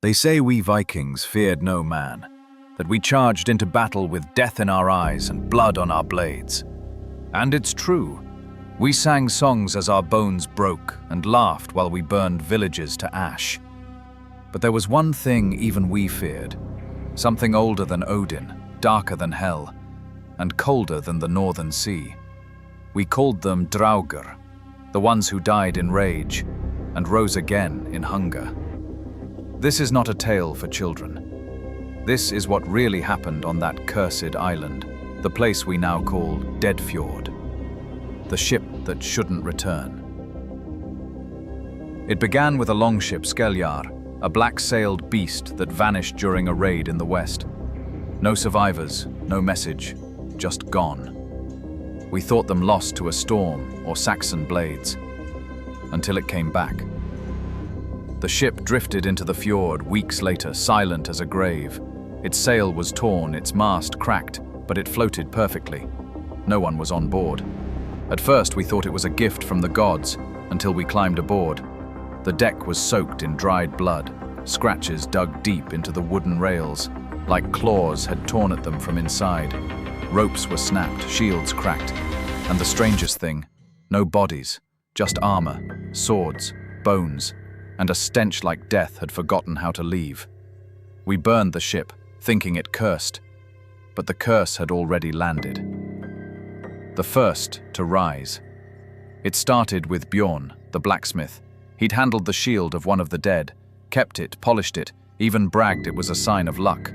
They say we Vikings feared no man, that we charged into battle with death in our eyes and blood on our blades. And it's true. We sang songs as our bones broke and laughed while we burned villages to ash. But there was one thing even we feared, something older than Odin, darker than hell, and colder than the northern sea. We called them Draugr, the ones who died in rage and rose again in hunger. This is not a tale for children. This is what really happened on that cursed island, the place we now call Deadfjord, the ship that shouldn't return. It began with a longship Skeljar, a black-sailed beast that vanished during a raid in the west. No survivors, no message, just gone. We thought them lost to a storm or Saxon blades, until it came back. The ship drifted into the fjord weeks later, silent as a grave. Its sail was torn, its mast cracked, but it floated perfectly. No one was on board. At first we thought it was a gift from the gods, until we climbed aboard. The deck was soaked in dried blood. Scratches dug deep into the wooden rails, like claws had torn at them from inside. Ropes were snapped, shields cracked, and the strangest thing, no bodies, just armor, swords, bones, and a stench like death had forgotten how to leave. We burned the ship, thinking it cursed, but the curse had already landed. The first to rise. It started with Bjorn, the blacksmith. He'd handled the shield of one of the dead, kept it, polished it, even bragged it was a sign of luck.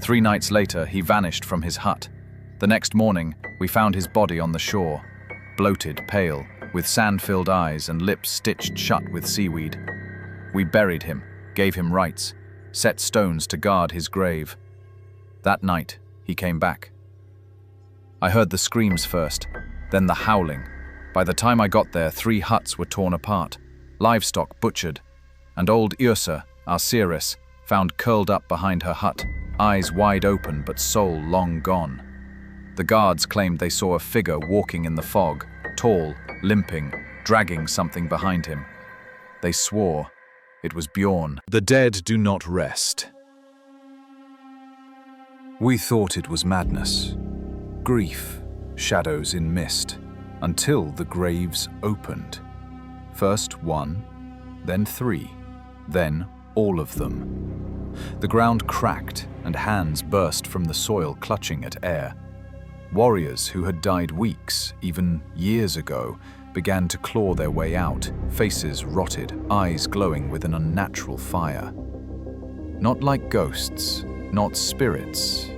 3 nights later, he vanished from his hut. The next morning, we found his body on the shore, bloated, pale, with sand-filled eyes and lips stitched shut with seaweed. We buried him, gave him rites, set stones to guard his grave. That night, he came back. I heard the screams first, then the howling. By the time I got there, 3 huts were torn apart, livestock butchered, and old Yrsa, our seeress, found curled up behind her hut, eyes wide open but soul long gone. The guards claimed they saw a figure walking in the fog, tall, limping, dragging something behind him. They swore it was Bjorn. The dead do not rest. We thought it was madness, grief, shadows in mist, until the graves opened. First 1, then 3, then all of them. The ground cracked and hands burst from the soil clutching at air. Warriors who had died weeks, even years ago, began to claw their way out, faces rotted, eyes glowing with an unnatural fire. Not like ghosts, not spirits.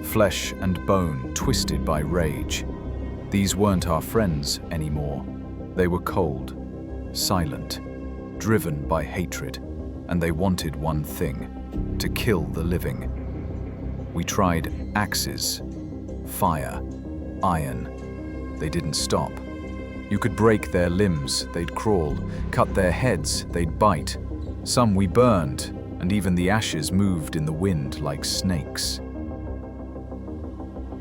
Flesh and bone twisted by rage. These weren't our friends anymore. They were cold, silent, driven by hatred, and they wanted one thing: to kill the living. We tried axes, fire, iron. They didn't stop. You could break their limbs, they'd crawl, cut their heads, they'd bite. Some we burned, and even the ashes moved in the wind like snakes.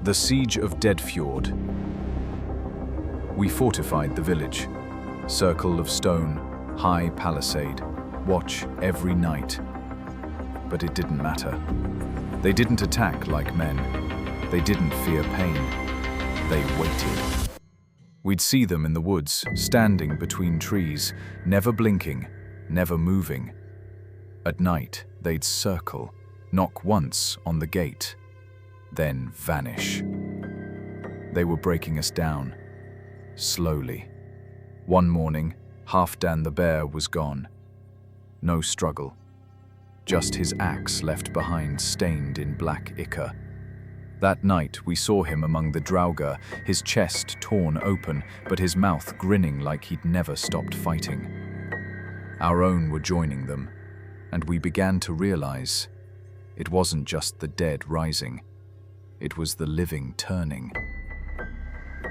The Siege of Deadfjord. We fortified the village. Circle of stone, high palisade, watch every night. But it didn't matter. They didn't attack like men. They didn't fear pain. They waited. We'd see them in the woods, standing between trees, never blinking, never moving. At night, they'd circle, knock once on the gate, then vanish. They were breaking us down, slowly. One morning, Halfdan the bear was gone. No struggle. Just his axe left behind, stained in black ichor. That night, we saw him among the Draugr, his chest torn open, but his mouth grinning like he'd never stopped fighting. Our own were joining them, and we began to realize it wasn't just the dead rising, it was the living turning.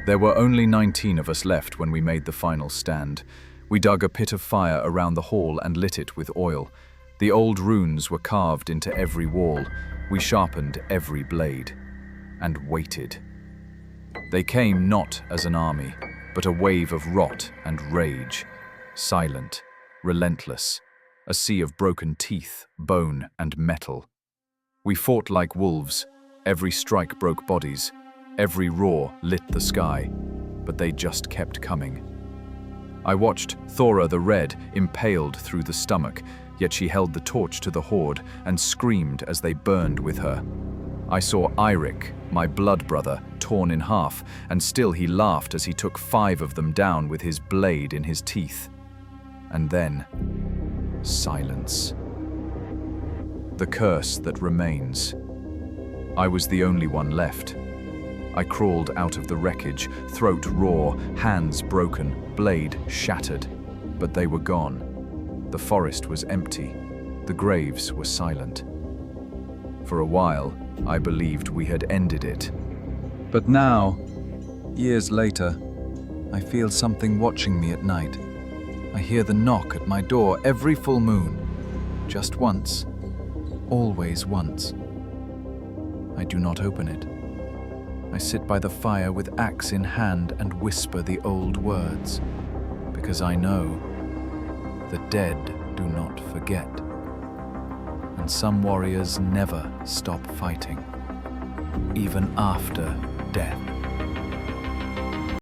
There were only 19 of us left when we made the final stand. We dug a pit of fire around the hall and lit it with oil. The old runes were carved into every wall. We sharpened every blade. And waited. They came not as an army, but a wave of rot and rage, silent, relentless, a sea of broken teeth, bone, and metal. We fought like wolves. Every strike broke bodies. Every roar lit the sky, but they just kept coming. I watched Thora the Red impaled through the stomach, yet she held the torch to the horde and screamed as they burned with her. I saw Eirik, my blood brother, torn in half, and still he laughed as he took 5 of them down with his blade in his teeth. And then, silence. The curse that remains. I was the only one left. I crawled out of the wreckage, throat raw, hands broken, blade shattered, but they were gone. The forest was empty. The graves were silent. For a while, I believed we had ended it. But now, years later, I feel something watching me at night. I hear the knock at my door every full moon. Just once. Always once. I do not open it. I sit by the fire with axe in hand and whisper the old words, because I know the dead do not forget. And some warriors never stop fighting, even after death.